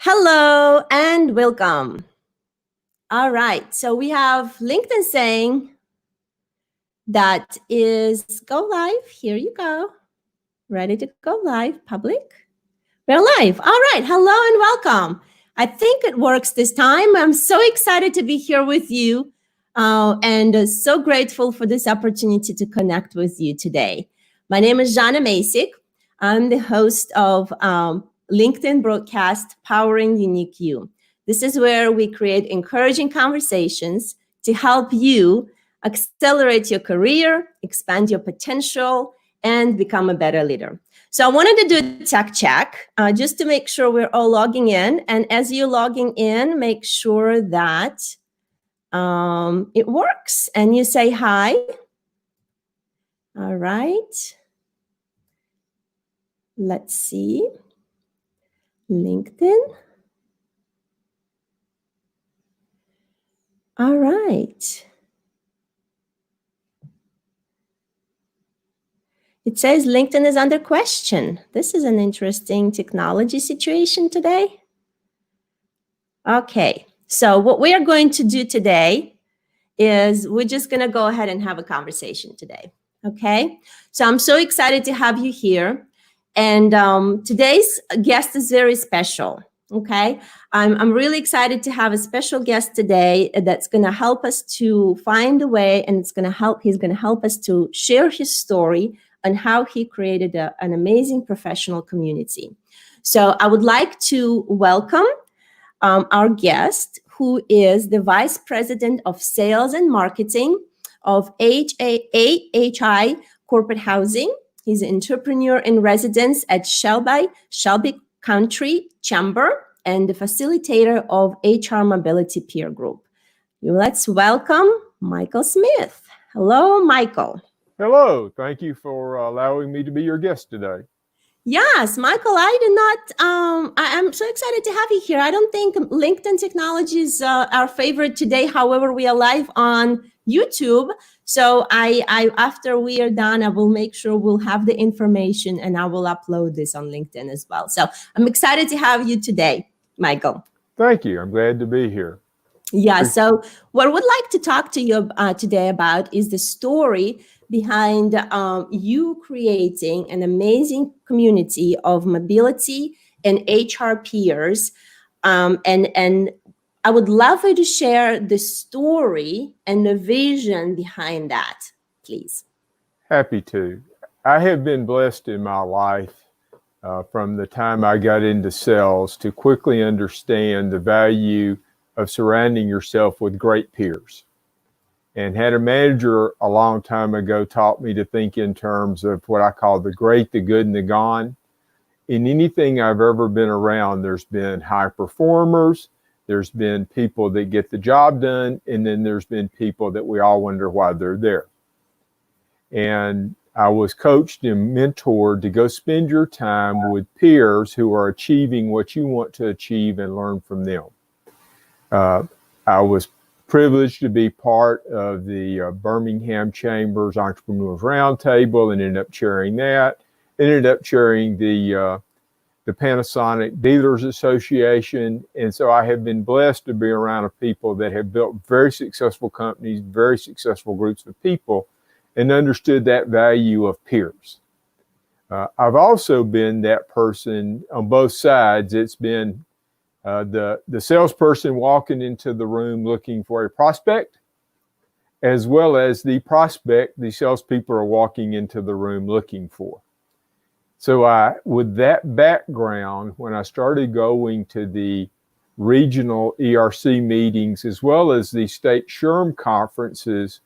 Hello and welcome. All right, so we have LinkedIn saying that is go live. Here you go. Ready to go live, public? We're live. All right, hello and welcome. I think it works this time. I'm so excited to be here with you and so grateful for this opportunity to connect with you today. My name is Jana Masik. I'm the host of LinkedIn broadcast Powering Unique You. This is where we create encouraging conversations to help you accelerate your career, expand your potential, and become a better leader. So I wanted to do a tech check just to make sure we're all logging in. And as you're logging in, make sure that it works and you say hi. All right. Let's see. LinkedIn. All right. It says LinkedIn is under question. This is an interesting technology situation today. Okay, so what we are going to do today is we're just going to go ahead and have a conversation today. Okay, so I'm so excited to have you here. And today's guest is very special. Okay, I'm really excited to have a special guest today that's going to help us to find a way, and he's going to help us to share his story on how he created an amazing professional community. So I would like to welcome our guest, who is the Vice President of Sales and Marketing of AHI Corporate Housing. He's an entrepreneur in residence at Shelby Country Chamber and the facilitator of HR Mobility Peer Group. Let's welcome Michael Smith. Hello, Michael. Hello. Thank you for allowing me to be your guest today. Yes, Michael, I'm so excited to have you here. I don't think LinkedIn technology is our favorite today. However, we are live on YouTube. So after we are done, I will make sure we'll have the information and I will upload this on LinkedIn as well. So I'm excited to have you today, Michael. Thank you. I'm glad to be here. Yeah, so what I would like to talk to you today about is the story behind you creating an amazing community of mobility and HR peers. And I would love you to share the story and the vision behind that, please. Happy to. I have been blessed in my life from the time I got into sales to quickly understand the value of surrounding yourself with great peers. And had a manager a long time ago taught me to think in terms of what I call the great, the good, and the gone. In anything I've ever been around, there's been high performers, there's been people that get the job done, and then there's been people that we all wonder why they're there. And I was coached and mentored to go spend your time with peers who are achieving what you want to achieve and learn from them. I was privileged to be part of the Birmingham Chamber's Entrepreneurs Roundtable and ended up chairing that. Ended up chairing the Panasonic Dealers Association. And so I have been blessed to be around people that have built very successful companies, very successful groups of people, and understood that value of peers. I've also been that person on both sides. It's been the salesperson walking into the room looking for a prospect, as well as the prospect the salespeople are walking into the room looking for. So with that background, when I started going to the regional ERC meetings, as well as the state SHRM conferences,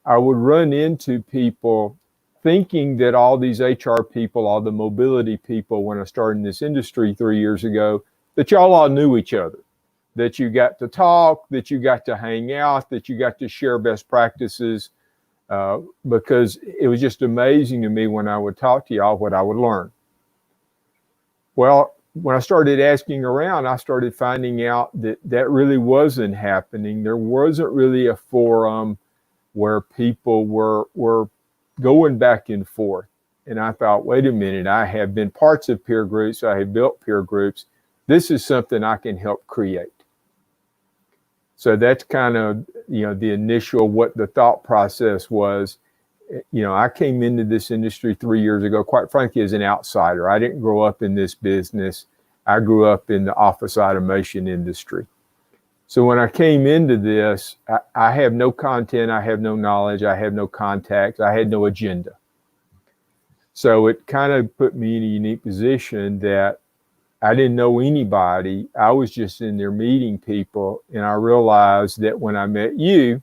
I would run into people thinking that all these HR people, all the mobility people, when I started in this industry 3 years ago, that y'all all knew each other, that you got to talk, that you got to hang out, that you got to share best practices, because it was just amazing to me when I would talk to y'all what I would learn. Well, when I started asking around, I started finding out that that really wasn't happening. There wasn't really a forum where people were going back and forth. And I thought, wait a minute, I have been parts of peer groups, I have built peer groups, this is something I can help create. So that's kind of, the initial, what the thought process was. I came into this industry 3 years ago, quite frankly, as an outsider. I didn't grow up in this business. I grew up in the office automation industry. So when I came into this, I have no content, I have no knowledge, I have no contacts, I had no agenda. So it kind of put me in a unique position that I didn't know anybody. I was just in there meeting people, and I realized that when I met you,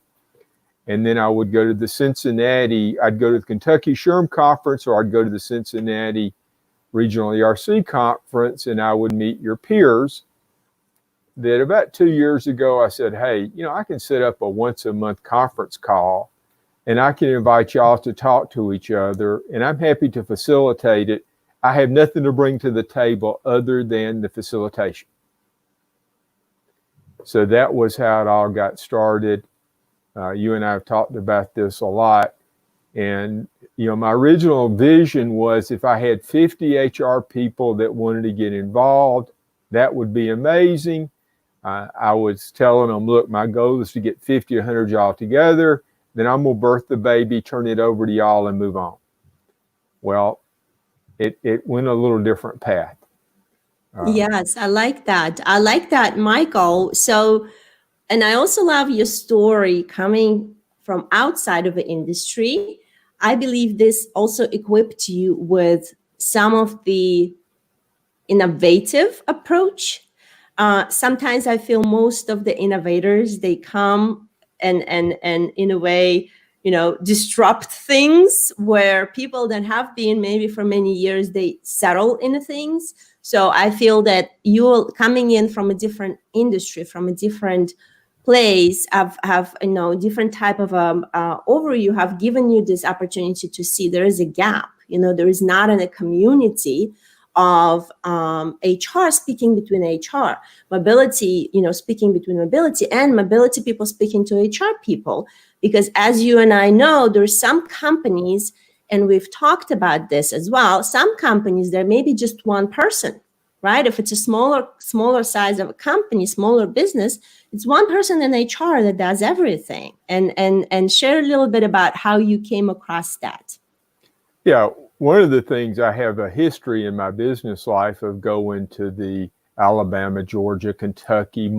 and then I would go to the Cincinnati, I'd go to the Kentucky SHRM conference, or I'd go to the Cincinnati Regional ERC conference, and I would meet your peers. That about 2 years ago, I said, hey, I can set up a once a month conference call, and I can invite y'all to talk to each other, and I'm happy to facilitate it. I have nothing to bring to the table other than the facilitation. So that was how it all got started. You and I have talked about this a lot. And, my original vision was if I had 50 HR people that wanted to get involved, that would be amazing. I was telling them, look, my goal is to get 50 or 100 y'all together. Then I'm going to birth the baby, turn it over to y'all, and move on. Well, it went a little different path. Yes, I like that. I like that, Michael. So, and I also love your story coming from outside of the industry. I believe this also equipped you with some of the innovative approach. Sometimes I feel most of the innovators, they come and in a way, disrupt things where people that have been maybe for many years, they settle into things. So I feel that you're coming in from a different industry, from a different place, have different type of overview, have given you this opportunity to see there is a gap. There is not in a community of HR speaking between HR, mobility, speaking between mobility, and mobility people speaking to HR people. Because as you and I know, there's some companies, and we've talked about this as well, some companies, there may be just one person, right? If it's a smaller size of a company, smaller business, it's one person in HR that does everything. And share a little bit about how you came across that. Yeah. One of the things, I have a history in my business life of going to the Alabama, Georgia, Kentucky,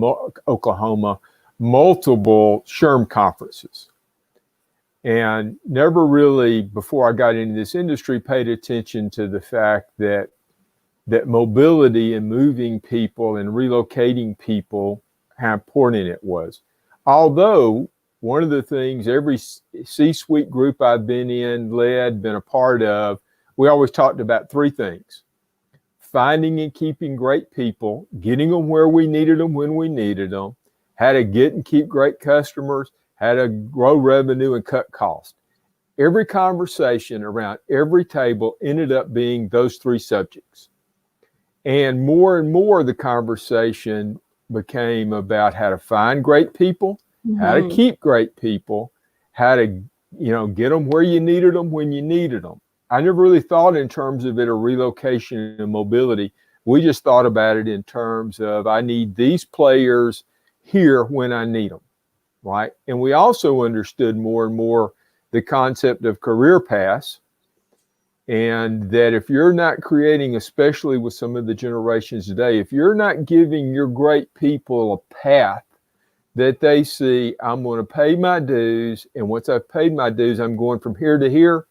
Oklahoma, multiple SHRM conferences. And never really, before I got into this industry, paid attention to the fact that mobility and moving people and relocating people, how important it was. Although one of the things every C-suite group I've been in, been a part of, we always talked about three things: finding and keeping great people, getting them where we needed them when we needed them, how to get and keep great customers, how to grow revenue and cut costs. Every conversation around every table ended up being those three subjects. And more the conversation became about how to find great people, how to keep great people, how to, get them where you needed them when you needed them. I never really thought in terms of it a relocation and mobility. We just thought about it in terms of, I need these players here when I need them, right? And we also understood more and more the concept of career paths, and that if you're not creating, especially with some of the generations today, if you're not giving your great people a path that they see, I'm going to pay my dues, and once I've paid my dues, I'm going from here to here,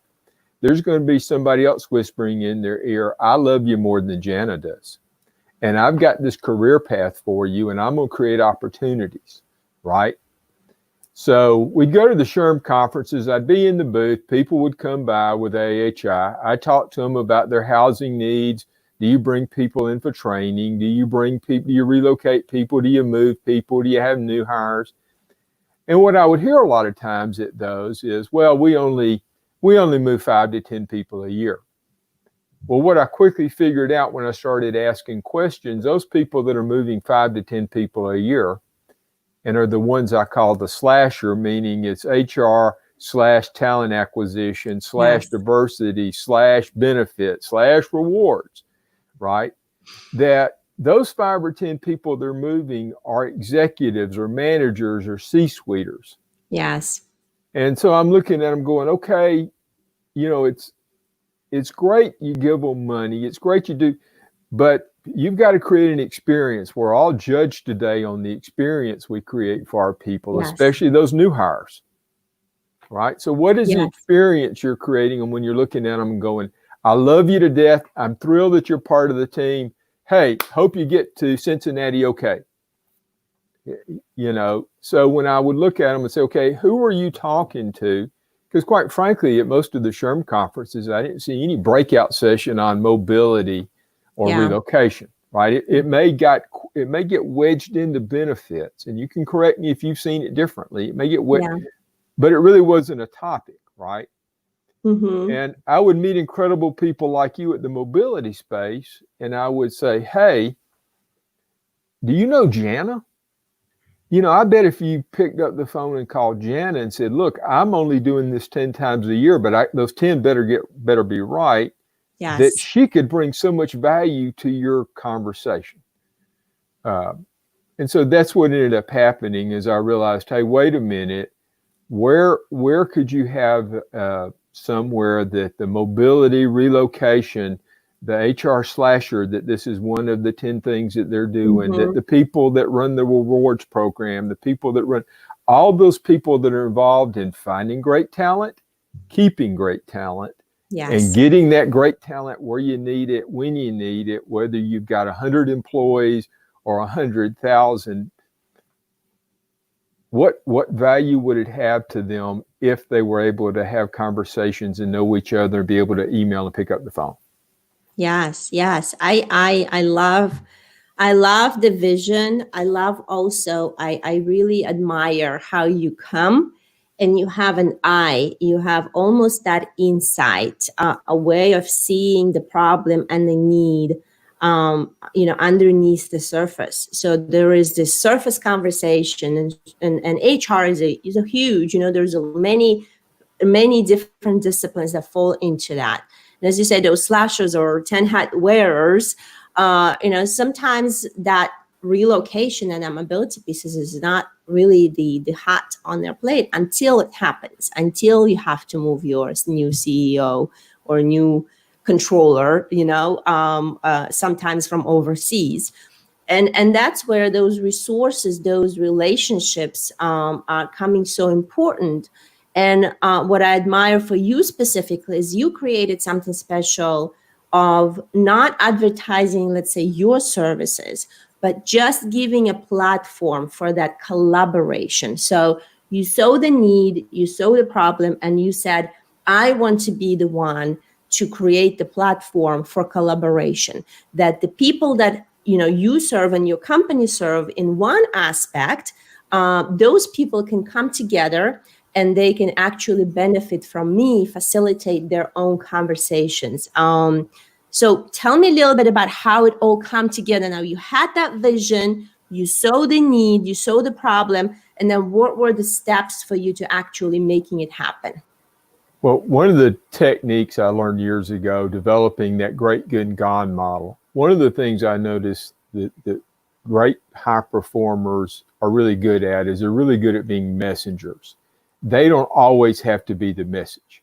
there's going to be somebody else whispering in their ear, I love you more than Jana does. And I've got this career path for you, and I'm going to create opportunities, right? So we'd go to the SHRM conferences. I'd be in the booth. People would come by with AHI. I talked to them about their housing needs. Do you bring people in for training? Do you bring people? Do you relocate people? Do you move people? Do you have new hires? And what I would hear a lot of times at those is, well, we only move 5 to 10 people a year. Well, what I quickly figured out when I started asking questions, those people that are moving 5 to 10 people a year and are the ones I call the slasher, meaning it's HR/talent acquisition /diversity/benefit/rewards, right? That those 5 or 10 people they're moving are executives or managers or C-suiters. Yes. And so I'm looking at them going, okay, it's great you give them money. It's great you do, but you've got to create an experience. We're all judged today on the experience we create for our people, Yes. especially those new hires. Right? So what is the Yes. experience you're creating? And when you're looking at them and going, I love you to death. I'm thrilled that you're part of the team. Hey, hope you get to Cincinnati okay. So when I would look at them and say, okay, who are you talking to? Because quite frankly, at most of the SHRM conferences, I didn't see any breakout session on mobility or relocation, right? It may get wedged into benefits, and you can correct me if you've seen it differently. It may get but it really wasn't a topic, right? Mm-hmm. And I would meet incredible people like you at the mobility space, and I would say, hey, do you know Jana? I bet if you picked up the phone and called Jana and said, look, I'm only doing this 10 times a year, but those 10 better be right, that she could bring so much value to your conversation. And so that's what ended up happening is I realized, hey, wait a minute, where could you have somewhere that the mobility, relocation, the HR slasher, that this is one of the 10 things that they're doing, that the people that run the rewards program, the people that run, all those people that are involved in finding great talent, keeping great talent, and getting that great talent where you need it, when you need it, whether you've got 100 employees or 100,000, what value would it have to them if they were able to have conversations and know each other and be able to email and pick up the phone? Yes. I love the vision. I love also, I really admire how you come and you have an eye, you have almost that insight, a way of seeing the problem and the need, underneath the surface. So there is this surface conversation, and HR is a huge, there's many different disciplines that fall into that. And as you say, those slashers or 10 hat wearers, sometimes that relocation and mobility pieces is not really the hat on their plate until it happens, until you have to move your new CEO or new controller, sometimes from overseas. And that's where those resources, those relationships are coming so important. And what I admire for you specifically is you created something special of not advertising, let's say, your services, but just giving a platform for that collaboration. So you saw the need, you saw the problem, and you said, I want to be the one to create the platform for collaboration, that the people that you serve and your company serve in one aspect, those people can come together and they can actually benefit from me, facilitate their own conversations. So tell me a little bit about how it all come together. Now you had that vision, you saw the need, you saw the problem, and then what were the steps for you to actually making it happen? Well, one of the techniques I learned years ago, developing that great, good, gone model, one of the things I noticed that great high performers are really good at is they're really good at being messengers. They don't always have to be the message.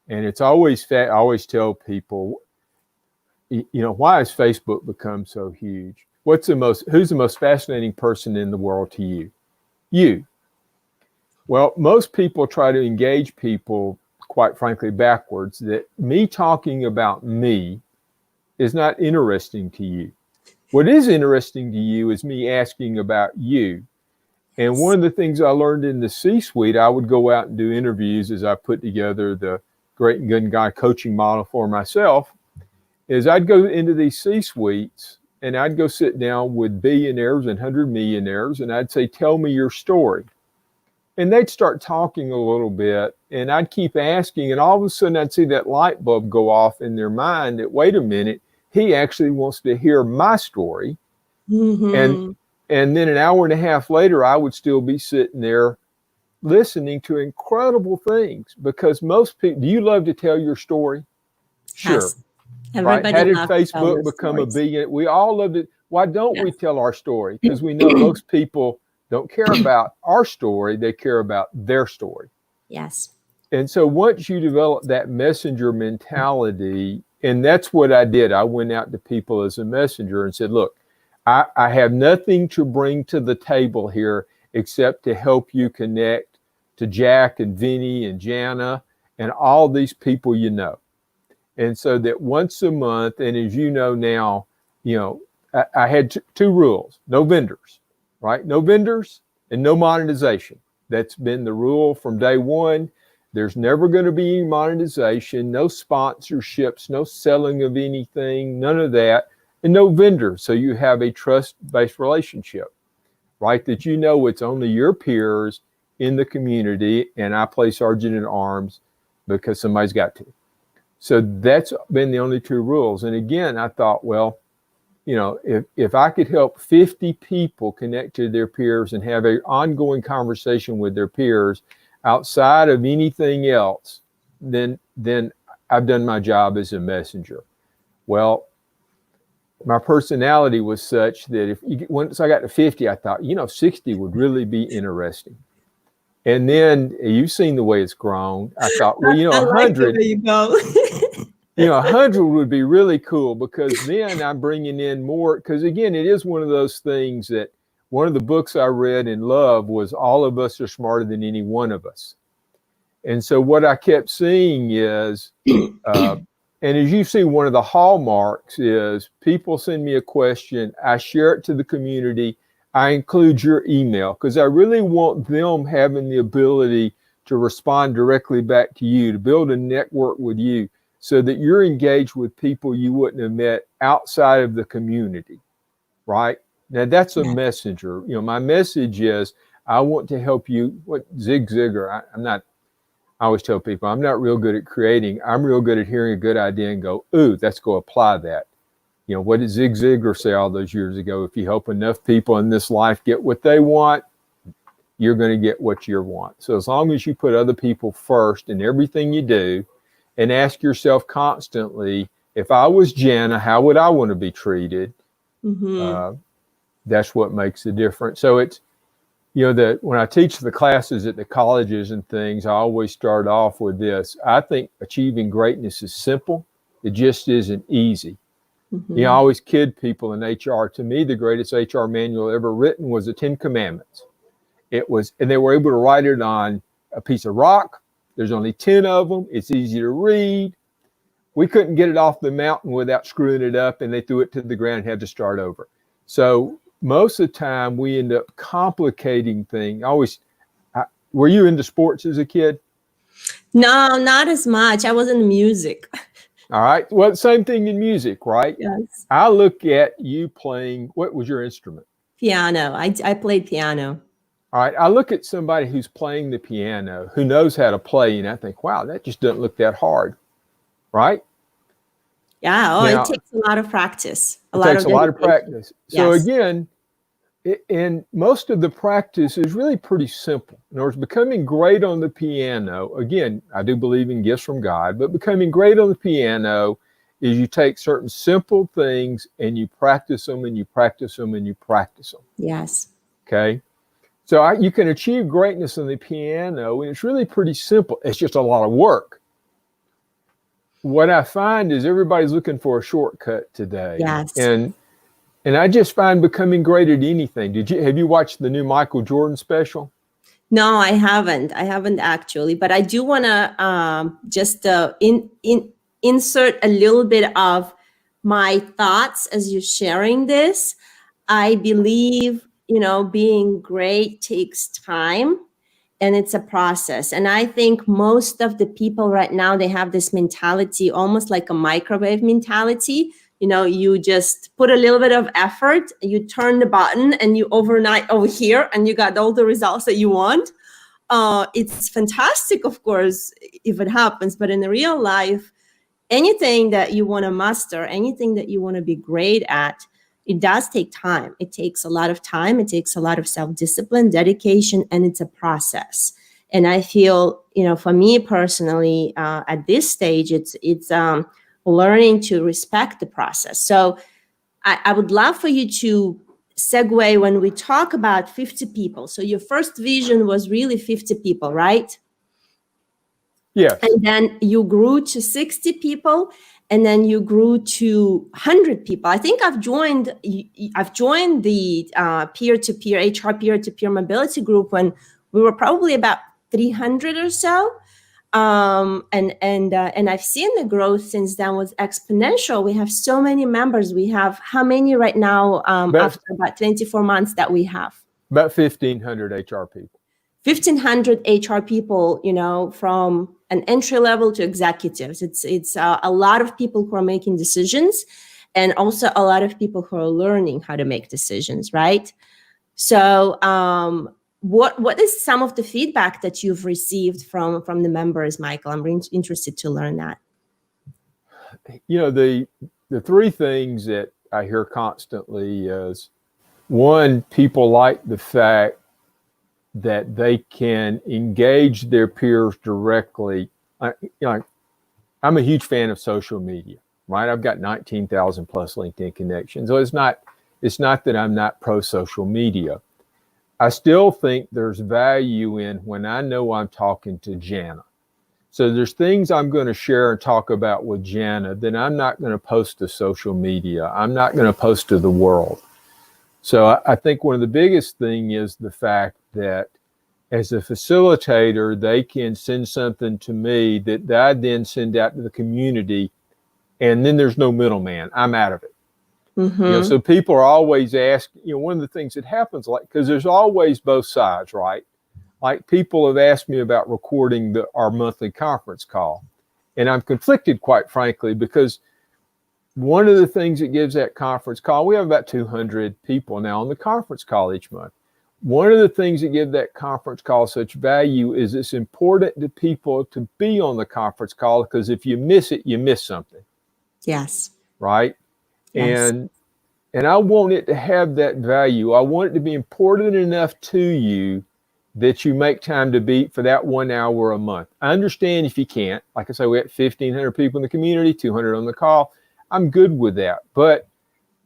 And it's always, I always tell people, why has Facebook become so huge? Who's the most fascinating person in the world to you? You. Well, most people try to engage people, quite frankly, backwards, that me talking about me is not interesting to you. What is interesting to you is me asking about you. And one of the things I learned in the C-suite, I would go out and do interviews as I put together the Great and Good Guy coaching model for myself, is I'd go into these C-suites and I'd go sit down with billionaires and 100 millionaires and I'd say, tell me your story. And they'd start talking a little bit and I'd keep asking, and all of a sudden I'd see that light bulb go off in their mind that, wait a minute, he actually wants to hear my story. And then an hour and a half later, I would still be sitting there listening to incredible things, because most people, do you love to tell your story? Sure. Yes. right? Everybody How did loves to tell Facebook their become a stories. billion? We all loved it. Why don't we Yes. tell our story? Because we know most people don't care about our story, they care about their story. Yes. And so once you develop that messenger mentality, and that's what I did, I went out to people as a messenger and said, look, I have nothing to bring to the table here except to help you connect to Jack and Vinny and Jana and all these people you know. And so that once a month, and as you know now, I had two rules: no vendors, right? No vendors and no monetization. That's been the rule from day one. There's never going to be any monetization, no sponsorships, no selling of anything, none of that, and no vendors. So you have a trust-based relationship, right? That you know it's only your peers in the community, and I play sergeant at arms because somebody's got to. So that's been the only two rules. And again, I thought, well, if I could help 50 people connect to their peers and have an ongoing conversation with their peers outside of anything else, then I've done my job as a messenger. Well, my personality was such that once I got to 50, I thought, 60 would really be interesting. And then you've seen the way it's grown. I thought, well, I like the 100. way you go. 100 would be really cool, because then I'm bringing in more. Because again, it is one of those things that one of the books I read and loved was All of Us Are Smarter Than Any One of Us. And so what I kept seeing is, and as you see, one of the hallmarks is people send me a question, I share it to the community, I include your email, because I really want them having the ability to respond directly back to you, to build a network with you, so that you're engaged with people you wouldn't have met outside of the community, right? Now that's a messenger. My message is, I want to help you. What Zig Ziglar, I always tell people, I'm not real good at creating. I'm real good at hearing a good idea and go, ooh, let's go apply that. What did Zig Ziglar say all those years ago? If you help enough people in this life get what they want, you're going to get what you want. So as long as you put other people first in everything you do, and ask yourself constantly, if I was Jana, how would I want to be treated? Mm-hmm. That's what makes the difference. So it's, that when I teach the classes at the colleges and things, I always start off with this. I think achieving greatness is simple. It just isn't easy. Mm-hmm. I always kid people in HR. To me, the greatest HR manual ever written was the 10 Commandments. And they were able to write it on a piece of rock. There's only 10 of them. It's easy to read. We couldn't get it off the mountain without screwing it up, and they threw it to the ground and had to start over. So most of the time we end up complicating things. Were you into sports as a kid? No, not as much. I was in music. All right. Well, same thing in music, right? Yes. I look at you playing. What was your instrument? Piano. I played piano. All right. I look at somebody who's playing the piano, who knows how to play, and I think, wow, that just doesn't look that hard, right? Yeah. It takes a lot of practice. It takes a lot of practice. So again, and most of the practice is really pretty simple. In other words, becoming great on the piano, again, I do believe in gifts from God, but becoming great on the piano is you take certain simple things and you practice them and you practice them and you practice them. Yes. Okay. So you can achieve greatness on the piano, and it's really pretty simple. It's just a lot of work. What I find is everybody's looking for a shortcut today. Yes. And I just find becoming great at anything. Have you watched the new Michael Jordan special? No, I haven't. I haven't actually, but I do want to just insert a little bit of my thoughts as you're sharing this. I believe, being great takes time, and it's a process. And I think most of the people right now, they have this mentality, almost like a microwave mentality. You just put a little bit of effort, you turn the button, and you overnight over here, and you got all the results that you want. It's fantastic, of course, if it happens. But in the real life, anything that you want to master, anything that you want to be great at, it does take time. It takes a lot of time. It takes a lot of self-discipline, dedication, and it's a process. And I feel, for me personally, at this stage, it's learning to respect the process. So I would love for you to segue when we talk about 50 people. So your first vision was really 50 people, right? Yes. And then you grew to 60 people, and then you grew to 100 people. I think I've joined the peer-to-peer HR peer-to-peer mobility group when we were probably about 300 or so. And I've seen the growth since then was exponential. We have so many members. We have how many right now after about 24 months that we have? About 1,500 HR people. 1,500 HR people, from an entry level to executives. It's a lot of people who are making decisions, and also a lot of people who are learning how to make decisions, right? So what is some of the feedback that you've received from the members, Michael? I'm really interested to learn that. The three things that I hear constantly is, one, people like the fact that they can engage their peers directly. I'm a huge fan of social media, right? I've got 19,000 plus LinkedIn connections. So it's not that I'm not pro social media. I still think there's value in when I know I'm talking to Jana. So there's things I'm going to share and talk about with Jana that I'm not going to post to social media. I'm not going to post to the world. So I think one of the biggest thing is the fact that as a facilitator, they can send something to me that I then send out to the community, and then there's no middleman. I'm out of it. Mm-hmm. So people are always asking, one of the things that happens, because there's always both sides, right? Like people have asked me about recording our monthly conference call, and I'm conflicted, quite frankly, because one of the things that gives that conference call, we have about 200 people now on the conference call each month. One of the things that give that conference call such value is it's important to people to be on the conference call, because if you miss it, you miss something. Yes. Right? Yes. And I want it to have that value. I want it to be important enough to you that you make time to be for that 1 hour a month. I understand if you can't. Like I say, we had 1,500 people in the community, 200 on the call. I'm good with that. But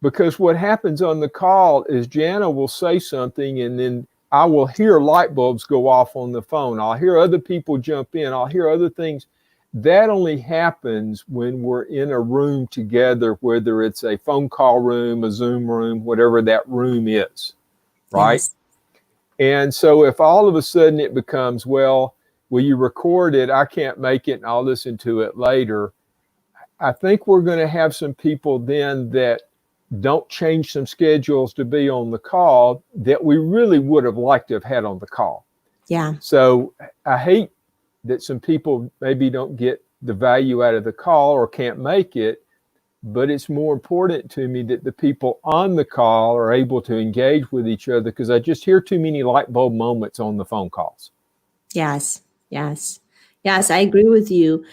because what happens on the call is Jana will say something, and then I will hear light bulbs go off on the phone. I'll hear other people jump in. I'll hear other things. That only happens when we're in a room together, whether it's a phone call room, a Zoom room, whatever that room is, right? Yes. And so if all of a sudden it becomes, well, will you record it? I can't make it, and I'll listen to it later. I think we're going to have some people then that don't change some schedules to be on the call that we really would have liked to have had on the call. Yeah. So I hate that some people maybe don't get the value out of the call or can't make it, but it's more important to me that the people on the call are able to engage with each other, because I just hear too many light bulb moments on the phone calls. Yes. Yes. Yes. I agree with you.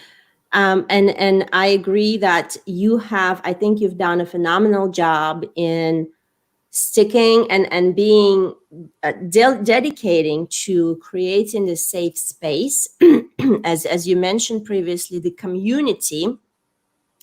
And I agree that I think you've done a phenomenal job in sticking and being dedicating to creating a safe space. As you mentioned previously, the community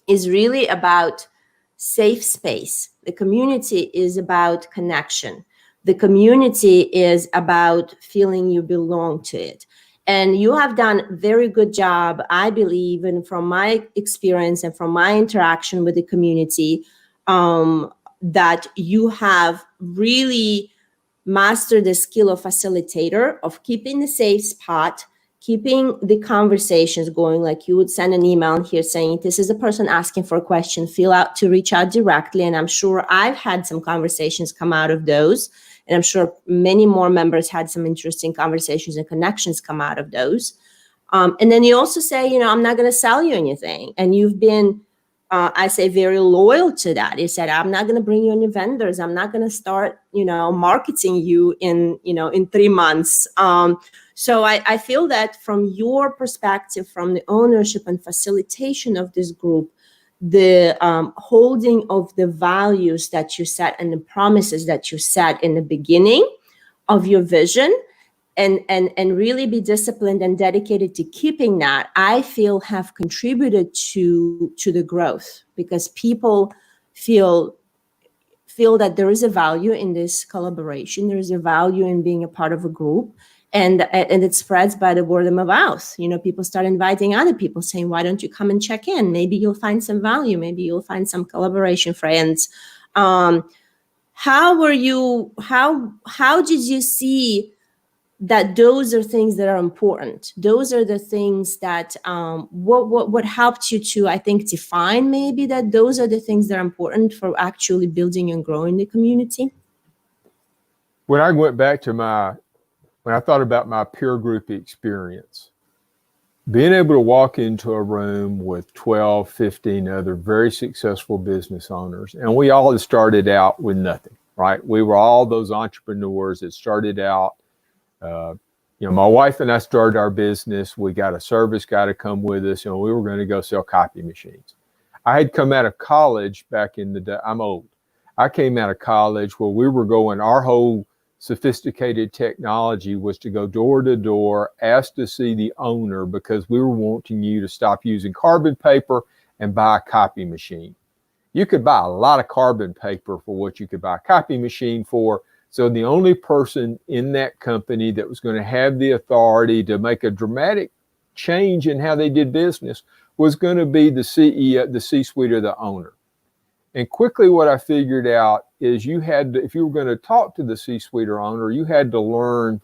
is really about safe space. The community is about connection. The community is about feeling you belong to it. And you have done a very good job, I believe, and from my experience and from my interaction with the community, that you have really mastered the skill of facilitator, of keeping the safe spot, keeping the conversations going. Like you would send an email in here saying, this is a person asking for a question, to reach out directly. And I'm sure I've had some conversations come out of those. And I'm sure many more members had some interesting conversations and connections come out of those. And then you also say, I'm not going to sell you anything. And you've been, I say, very loyal to that. You said, I'm not going to bring you any vendors. I'm not going to start, marketing you in 3 months. So I feel that from your perspective, from the ownership and facilitation of this group, the holding of the values that you set and the promises that you set in the beginning of your vision, and really be disciplined and dedicated to keeping that, I feel have contributed to the growth, because people feel that there is a value in this collaboration. There is a value in being a part of a group, and it spreads by the word of mouth. People start inviting other people, saying, why don't you come and check in? Maybe you'll find some value. Maybe you'll find some collaboration friends. How did you see that those are things that are important? Those are the things that what helped you to, I think, define maybe that those are the things that are important for actually building and growing the community? When I went back to when I thought about my peer group experience, being able to walk into a room with 12, 15 other very successful business owners, and we all had started out with nothing, right? We were all those entrepreneurs that started out. My wife and I started our business. We got a service guy to come with us, and we were going to go sell copy machines. I had come out of college back in the day. I'm old. I came out of college where we were going, our whole sophisticated technology was to go door to door, ask to see the owner, because we were wanting you to stop using carbon paper and buy a copy machine. You could buy a lot of carbon paper for what you could buy a copy machine for. So the only person in that company that was going to have the authority to make a dramatic change in how they did business was going to be the CEO, the C-suite, or the owner. And quickly what I figured out is if you were going to talk to the C-suite or owner, you had to learn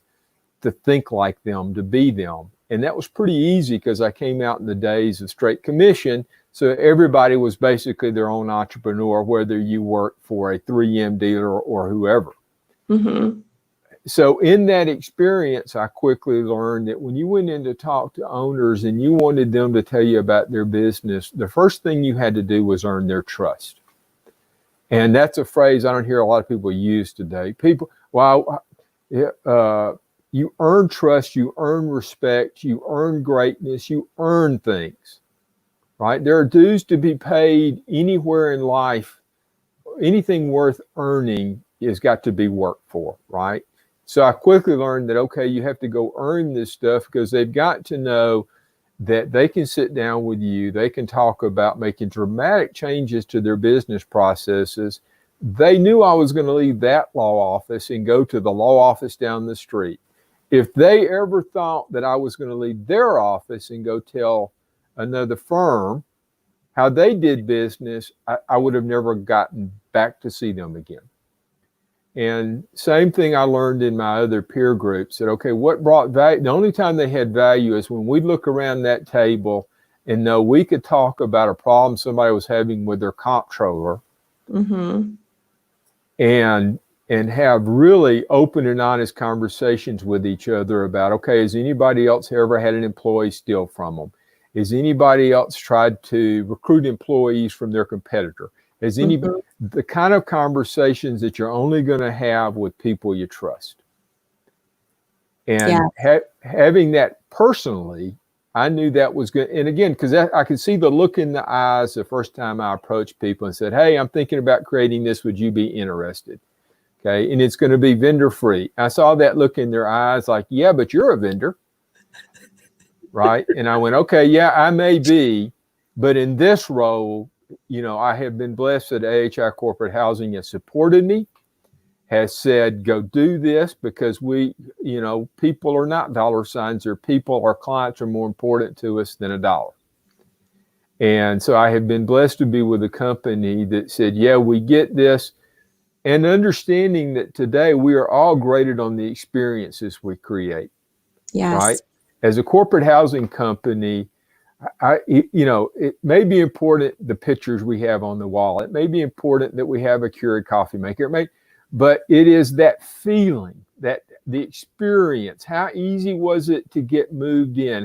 to think like them, to be them. And that was pretty easy because I came out in the days of straight commission. So everybody was basically their own entrepreneur, whether you worked for a 3M dealer or whoever. Mm-hmm. So in that experience, I quickly learned that when you went in to talk to owners and you wanted them to tell you about their business, the first thing you had to do was earn their trust. And that's a phrase I don't hear a lot of people use today. You earn trust, you earn respect, you earn greatness, you earn things, right? There are dues to be paid anywhere in life. Anything worth earning has got to be worked for, right? So I quickly learned that, okay, you have to go earn this stuff, because they've got to know that they can sit down with you. They can talk about making dramatic changes to their business processes. They knew I was going to leave that law office and go to the law office down the street. If they ever thought that I was going to leave their office and go tell another firm how they did business, I would have never gotten back to see them again. And same thing I learned in my other peer groups, that, okay, what brought value? The only time they had value is when we look around that table and know we could talk about a problem somebody was having with their comptroller, mm-hmm. and have really open and honest conversations with each other about, okay, has anybody else ever had an employee steal from them? Has anybody else tried to recruit employees from their competitor? Has anybody, mm-hmm. the kind of conversations that you're only going to have with people you trust. And having that personally, I knew that was good. And again, because I could see the look in the eyes the first time I approached people and said, hey, I'm thinking about creating this. Would you be interested? Okay. And it's going to be vendor free. I saw that look in their eyes like, yeah, but you're a vendor. Right. And I went, okay, yeah, I may be. But in this role, I have been blessed that AHI Corporate Housing has supported me, has said, go do this, because people are not dollar signs. They're people. Our clients are more important to us than a dollar. And so I have been blessed to be with a company that said, yeah, we get this. And understanding that today we are all graded on the experiences we create. Yes. Right? As a corporate housing company, it may be important, the pictures we have on the wall. It may be important that we have a Keurig coffee maker. But it is that feeling, that the experience. How easy was it to get moved in?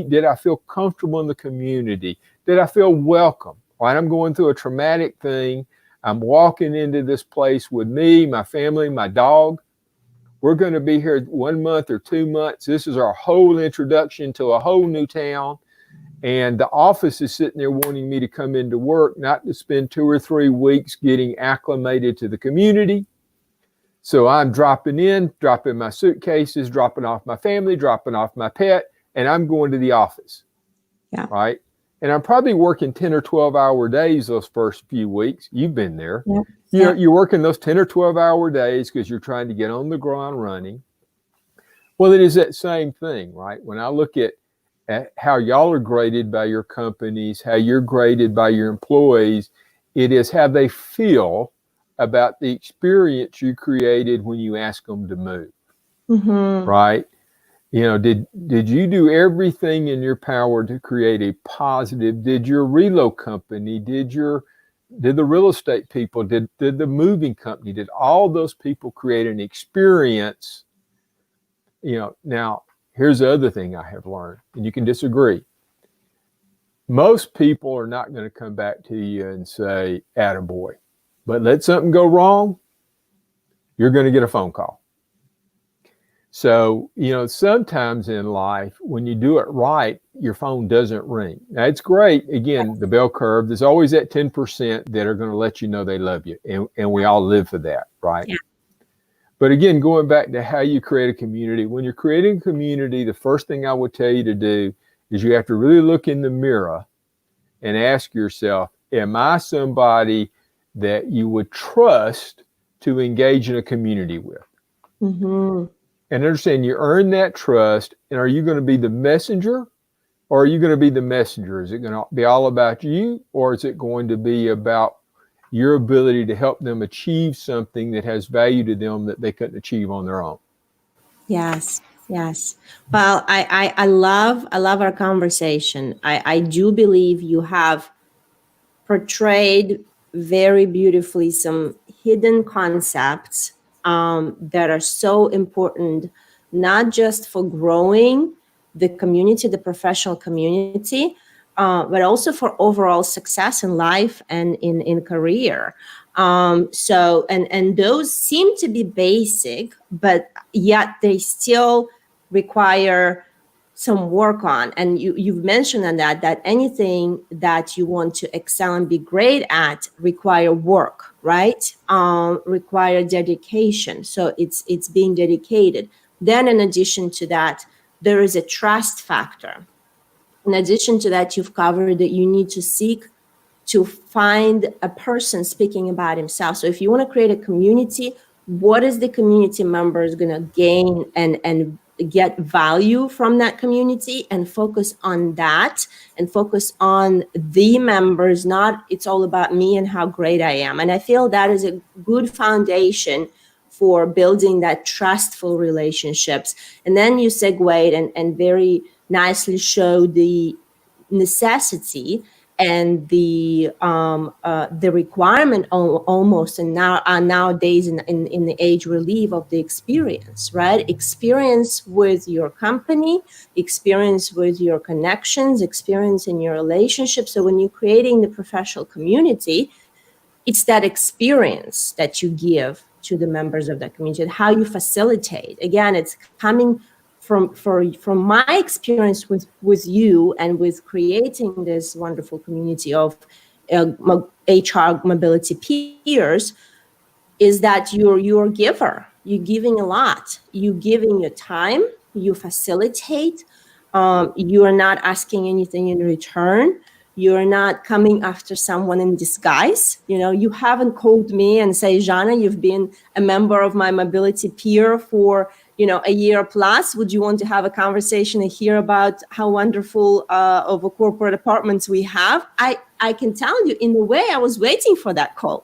Did I feel comfortable in the community? Did I feel welcome? Right? I'm going through a traumatic thing. I'm walking into this place with me, my family, my dog. We're going to be here 1 month or 2 months. This is our whole introduction to a whole new town. And the office is sitting there wanting me to come into work, not to spend 2 or 3 weeks getting acclimated to the community. So I'm dropping in, dropping my suitcases, dropping off my family, dropping off my pet, and I'm going to the office. Yeah. Right. And I'm probably working 10 or 12-hour days those first few weeks. You've been there. Yeah. You're working those 10 or 12-hour days because you're trying to get on the ground running. Well, it is that same thing, right? When I look at how y'all are graded by your companies, how you're graded by your employees, it is how they feel about the experience you created when you ask them to move. Mm-hmm. Right? You know, did you do everything in your power to create a positive? Did your relo company, did the real estate people, did the moving company, did all those people create an experience? You know, now here's the other thing I have learned, and you can disagree. Most people are not going to come back to you and say, attaboy. But let something go wrong, you're going to get a phone call. So, you know, sometimes in life, when you do it right, your phone doesn't ring. Now, it's great. Again, the bell curve, there's always that 10% that are going to let you know they love you. And we all live for that, right? Yeah. But again, going back to how you create a community, when you're creating a community, the first thing I would tell you to do is you have to really look in the mirror and ask yourself, am I somebody that you would trust to engage in a community with? Mm-hmm. And understand you earn that trust. And are you going to be the messenger, or are you going to be the messenger? Is it going to be all about you, or is it going to be about your ability to help them achieve something that has value to them that they couldn't achieve on their own? Yes. Yes. Well, I love our conversation. I do believe you have portrayed very beautifully some hidden concepts that are so important, not just for growing the community, the professional community, but also for overall success in life and in career. So those seem to be basic, but yet they still require some work on. And you've mentioned on that anything that you want to excel and be great at require work, right? Require dedication. So it's being dedicated. Then in addition to that, there is a trust factor. In addition to that, you've covered that you need to seek to find a person speaking about himself. So if you want to create a community, what is the community members going to gain and get value from that community, and focus on that, and focus on the members, not it's all about me and how great I am. And I feel that is a good foundation for building that trustful relationships. And then you segued and very nicely showed the necessity and the requirement almost, and nowadays in the age we live, of the experience, right? Experience with your company, experience with your connections, experience in your relationship. So when you're creating the professional community, it's that experience that you give to the members of that community, and how you facilitate. Again, it's coming from my experience with you and with creating this wonderful community of HR mobility peers, is that you're a giver. You're giving a lot. You're giving your time. You facilitate. You are not asking anything in return. You're not coming after someone in disguise. You know, you haven't called me and say, Jana, you've been a member of my mobility peer for, a year plus. Would you want to have a conversation and hear about how wonderful of a corporate apartments we have? I can tell you, in a way, I was waiting for that call.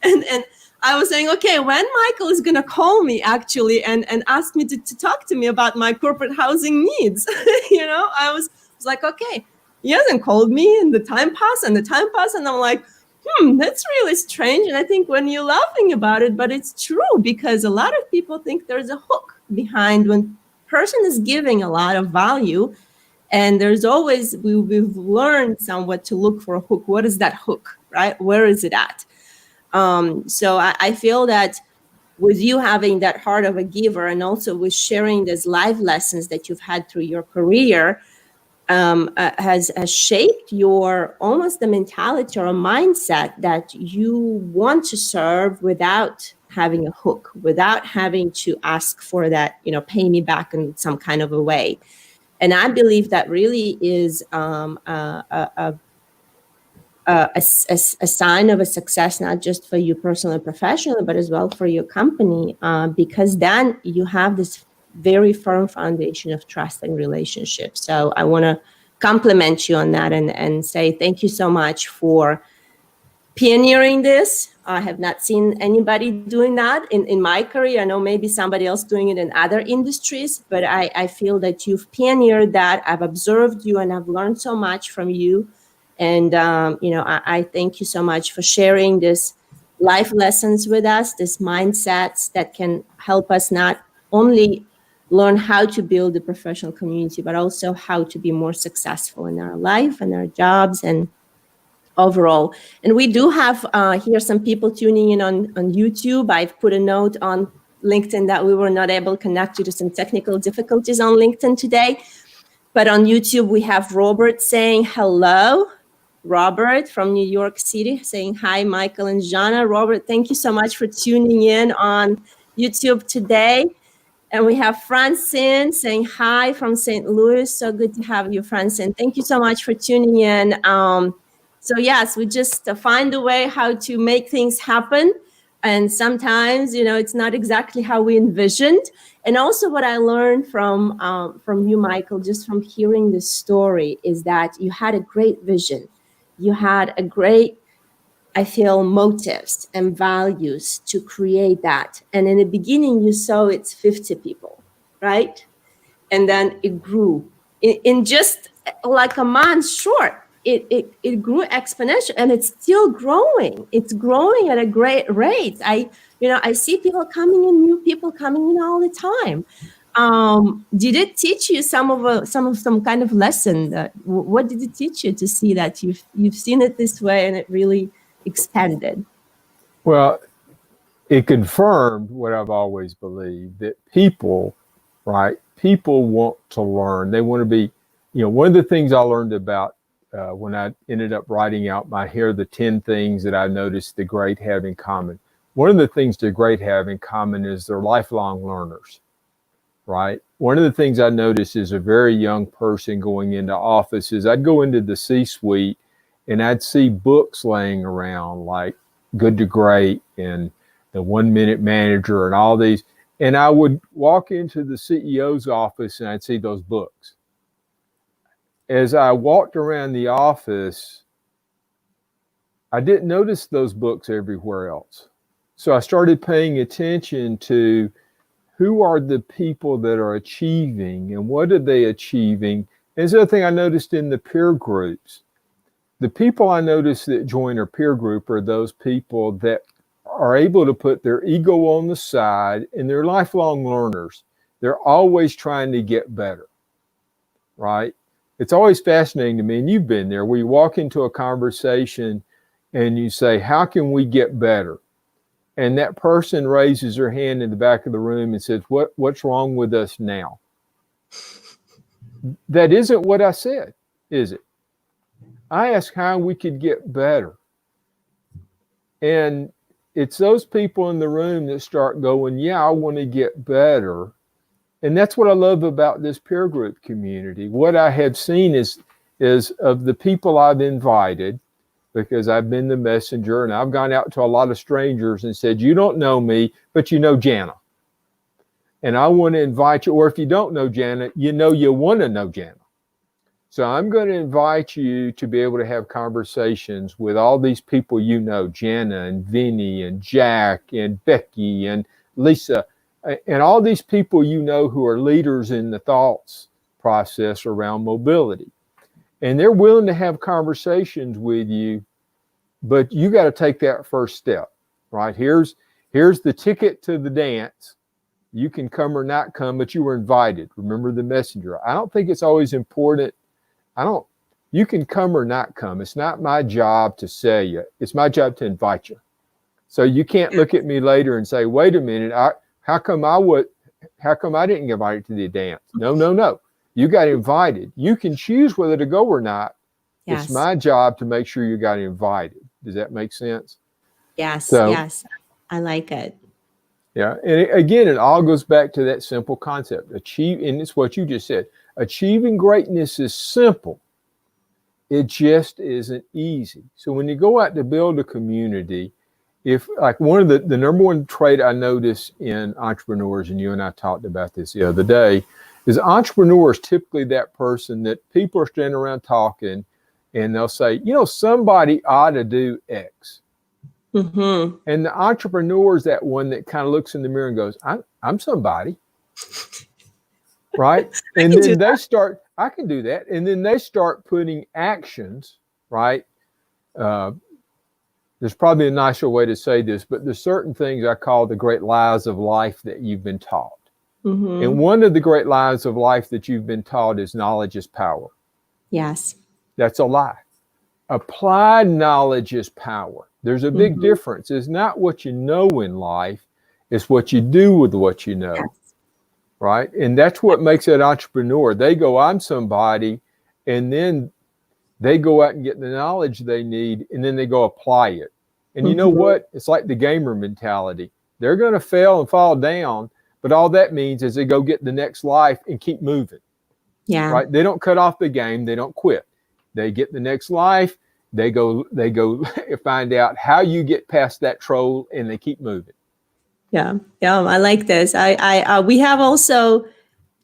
and I was saying, okay, when Michael is going to call me actually and ask me to talk to me about my corporate housing needs, I was like, okay, he hasn't called me, and the time passed, and I'm like, that's really strange. And I think when you're laughing about it, but it's true, because a lot of people think there's a hook behind when person is giving a lot of value. And there's always, we've learned somewhat to look for a hook. What is that hook, right? Where is it at? So I feel that with you having that heart of a giver, and also with sharing these life lessons that you've had through your career, has shaped your almost the mentality or a mindset that you want to serve without having a hook, without having to ask for that, pay me back in some kind of a way. And I believe that really is a sign of a success, not just for you personally and professionally, but as well for your company, because then you have this very firm foundation of trust and relationship. So I want to compliment you on that and say thank you so much for pioneering this. I have not seen anybody doing that in my career. I know maybe somebody else doing it in other industries, but I feel that you've pioneered that. I've observed you and I've learned so much from you. And, I thank you so much for sharing this life lessons with us, this mindsets that can help us not only learn how to build a professional community, but also how to be more successful in our life and our jobs and overall. And we do have here some people tuning in on YouTube. I've put a note on LinkedIn that we were not able to connect due to some technical difficulties on LinkedIn today. But on YouTube, we have Robert saying hello. Robert from New York City saying hi, Michael and Jana. Robert, thank you so much for tuning in on YouTube today. And we have Francine saying hi from St. Louis. So good to have you, Francine. Thank you so much for tuning in. So yes, we just find a way how to make things happen. And sometimes, it's not exactly how we envisioned. And also what I learned from you, Michael, just from hearing this story is that you had a great vision. You had a great, I feel, motives and values to create that. And in the beginning, you saw it's 50 people, right? And then it grew in just like a month short. It grew exponential, and it's still growing. It's growing at a great rate. I see people coming in, new people coming in all the time. Did it teach you some kind of lesson? What did it teach you to see that you've seen it this way and it really expanded? Well, it confirmed what I've always believed, that people, right? People want to learn. They want to be, one of the things I learned about when I ended up writing out here are the 10 things that I noticed the great have in common. One of the things the great have in common is they're lifelong learners, right? One of the things I noticed as a very young person going into offices, I'd go into the C-suite and I'd see books laying around like Good to Great and the 1 Minute Manager and all these. And I would walk into the CEO's office and I'd see those books. As I walked around the office, I didn't notice those books everywhere else. So I started paying attention to who are the people that are achieving and what are they achieving. And the other thing I noticed in the peer groups, the people I noticed that join our peer group are those people that are able to put their ego on the side, and they're lifelong learners. They're always trying to get better, right? It's always fascinating to me, and you've been there, where you walk into a conversation and you say, how can we get better? And that person raises their hand in the back of the room and says, what's wrong with us now? That isn't what I said, is it? I asked how we could get better. And it's those people in the room that start going, yeah, I want to get better. And that's what I love about this peer group community. What I have seen is of the people I've invited, because I've been the messenger and I've gone out to a lot of strangers and said, you don't know me, but you know Jana. And I want to invite you, or if you don't know Jana, you want to know Jana. So I'm going to invite you to be able to have conversations with all these people Jana and Vinny and Jack and Becky and Lisa, and all these people who are leaders in the thoughts process around mobility. And they're willing to have conversations with you, but you got to take that first step, right? Here's the ticket to the dance. You can come or not come, but you were invited. Remember the messenger. I don't think it's always important. You can come or not come. It's not my job to sell you. It's my job to invite you. So you can't look at me later and say, wait a minute, how come I didn't get invited to the dance? No. You got invited. You can choose whether to go or not. Yes. It's my job to make sure you got invited. Does that make sense? Yes. So, Yes. I like it. yeah. And again, it all goes back to that simple concept. And it's what you just said. Achieving greatness is simple. It just isn't easy. So when you go out to build a community, if like one of the number one trait I notice in entrepreneurs, and you and I talked about this the other day, is entrepreneurs typically that person that people are standing around talking and they'll say, somebody ought to do X. Mm-hmm. And the entrepreneur is that one that kind of looks in the mirror and goes, I'm somebody. Right. And then I can do that. And then they start putting actions, right? There's probably a nicer way to say this, but there's certain things I call the great lies of life that you've been taught. Mm-hmm. And one of the great lies of life that you've been taught is knowledge is power. Yes. That's a lie. Applied knowledge is power. There's a big difference. It's not what you know in life, it's what you do with what you know. Yes. Right? And that's what makes that entrepreneur. They go, I'm somebody, and then they go out and get the knowledge they need, and then they go apply it. And you know what? It's like the gamer mentality. They're going to fail and fall down, but all that means is they go get the next life and keep moving. Yeah. Right? They don't cut off the game. They don't quit. They get the next life. They go find out how you get past that troll, and they keep moving. Yeah. I like this. We have also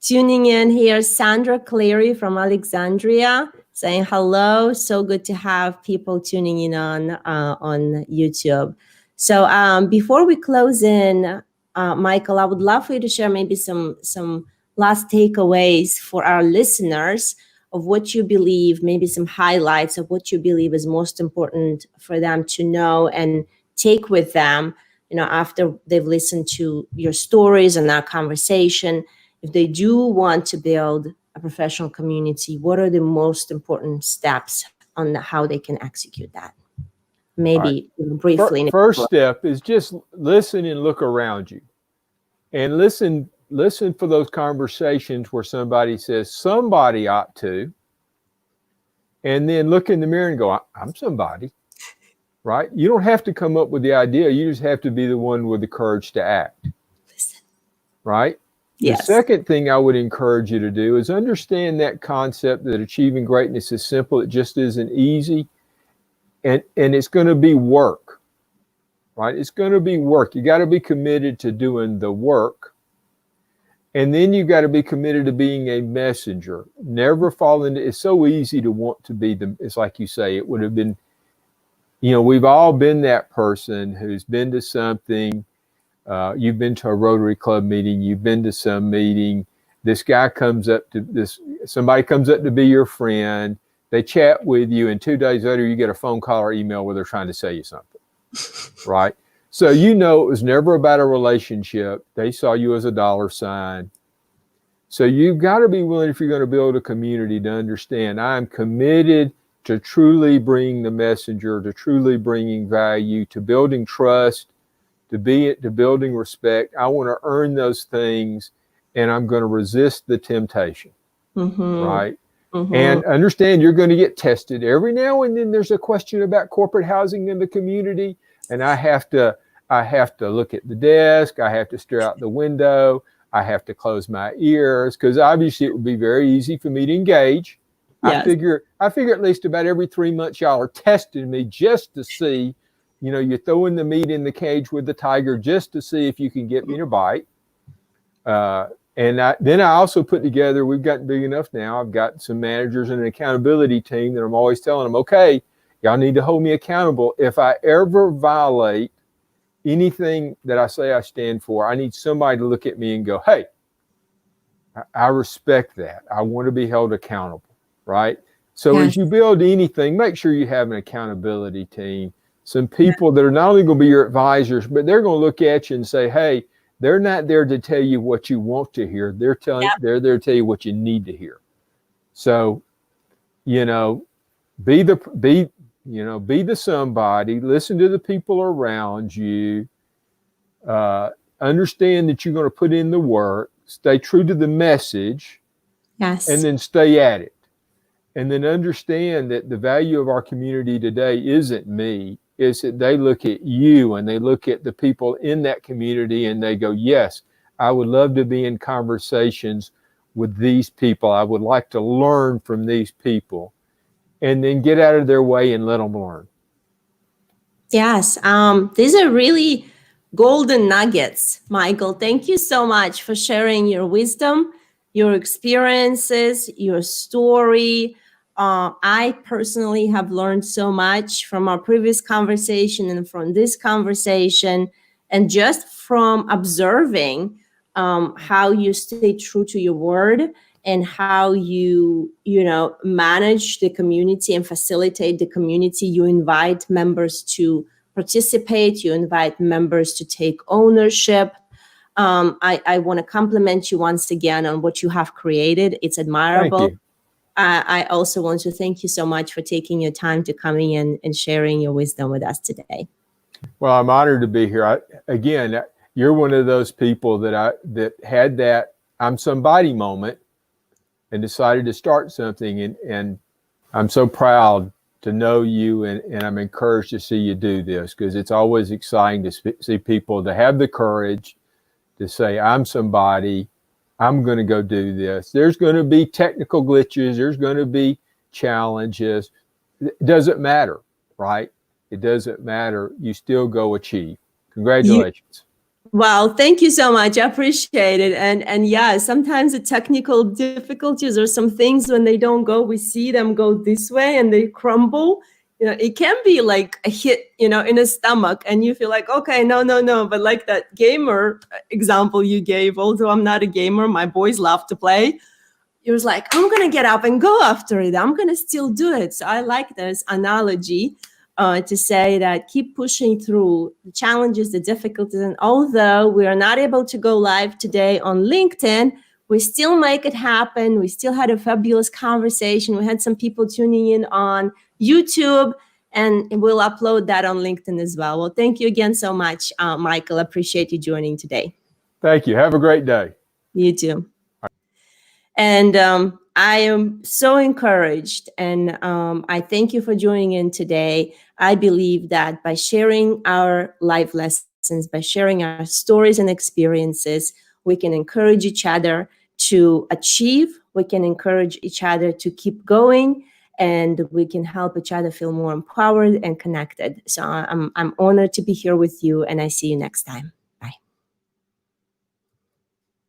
tuning in here Sandra Cleary from Alexandria saying hello. So good to have people tuning in on YouTube. So before we close in, Michael, I would love for you to share maybe some last takeaways for our listeners of what you believe, maybe some highlights of what you believe is most important for them to know and take with them, after they've listened to your stories and our conversation. If they do want to build a professional community, what are the most important steps on how they can execute that? Maybe briefly. First step is just listen and look around you. And listen for those conversations where somebody says somebody ought to. And then look in the mirror and go, I'm somebody. Right? You don't have to come up with the idea. You just have to be the one with the courage to act. Listen. Right? Yes. The second thing I would encourage you to do is understand that concept that achieving greatness is simple. It just isn't easy. And it's going to be work. Right? It's going to be work. You got to be committed to doing the work. And then you got to be committed to being a messenger. Never fall into, it's so easy to want to be it's like you say, it would have been, we've all been that person who's been to something. You've been to a Rotary Club meeting. You've been to some meeting. Somebody comes up to be your friend. They chat with you, and 2 days later, you get a phone call or email where they're trying to sell you something. Right? So it was never about a relationship. They saw you as a dollar sign. So you've got to be willing, if you're going to build a community, to understand I'm committed to truly bringing the messenger, to truly bringing value, to building trust, to building respect. I want to earn those things, and I'm going to resist the temptation. Right? And understand you're going to get tested every now and then. There's a question about corporate housing in the community, and I have to look at the desk. I have to stare out the window. I have to close my ears, because obviously it would be very easy for me to engage. Yes. I figure at least about every 3 months y'all are testing me just to see, you're throwing the meat in the cage with the tiger just to see if you can get me to bite. Then I also put together, we've gotten big enough now, I've got some managers and an accountability team that I'm always telling them, okay, y'all need to hold me accountable. If I ever violate anything that I say I stand for, I need somebody to look at me and go, hey, I respect that. I want to be held accountable, right? So As you build anything, make sure you have an accountability team, some people that are not only going to be your advisors, but they're going to look at you and say, hey, they're not there to tell you what you want to hear. They're there to tell you what you need to hear. So, be the somebody, listen to the people around you, understand that you're going to put in the work, stay true to the message, Yes. and then stay at it. And then understand that the value of our community today isn't me, is that they look at you and they look at the people in that community and they go, yes, I would love to be in conversations with these people. I would like to learn from these people. And then get out of their way and let them learn. Yes, these are really golden nuggets, Michael. Thank you so much for sharing your wisdom, your experiences, your story. I personally have learned so much from our previous conversation and from this conversation, and just from observing how you stay true to your word and how you manage the community and facilitate the community. You invite members to participate, you invite members to take ownership. I want to compliment you once again on what you have created. It's admirable. Thank you. I also want to thank you so much for taking your time to coming in and sharing your wisdom with us today. Well, I'm honored to be here. Again, you're one of those people that had that I'm somebody moment and decided to start something. And I'm so proud to know you, and I'm encouraged to see you do this, because it's always exciting to see people to have the courage to say, I'm somebody, I'm going to go do this. There's going to be technical glitches. There's going to be challenges. It doesn't matter, right? It doesn't matter. You still go achieve. Congratulations. Wow, thank you so much. I appreciate it. And yeah, sometimes the technical difficulties or some things, when they don't go, we see them go this way and they crumble. It can be like a hit, in the stomach, and you feel like, okay, no. But like that gamer example you gave, although I'm not a gamer, my boys love to play. It was like, I'm going to get up and go after it. I'm going to still do it. So I like this analogy to say that keep pushing through the challenges, the difficulties. And although we are not able to go live today on LinkedIn, we still make it happen. We still had a fabulous conversation. We had some people tuning in on YouTube, and we'll upload that on LinkedIn as well. Well, thank you again so much, Michael. I appreciate you joining today. Thank you. Have a great day. You too. And I am so encouraged, and I thank you for joining in today. I believe that by sharing our life lessons, by sharing our stories and experiences, we can encourage each other to achieve. We can encourage each other to keep going, and we can help each other feel more empowered and connected. So I'm honored to be here with you, and I see you next time.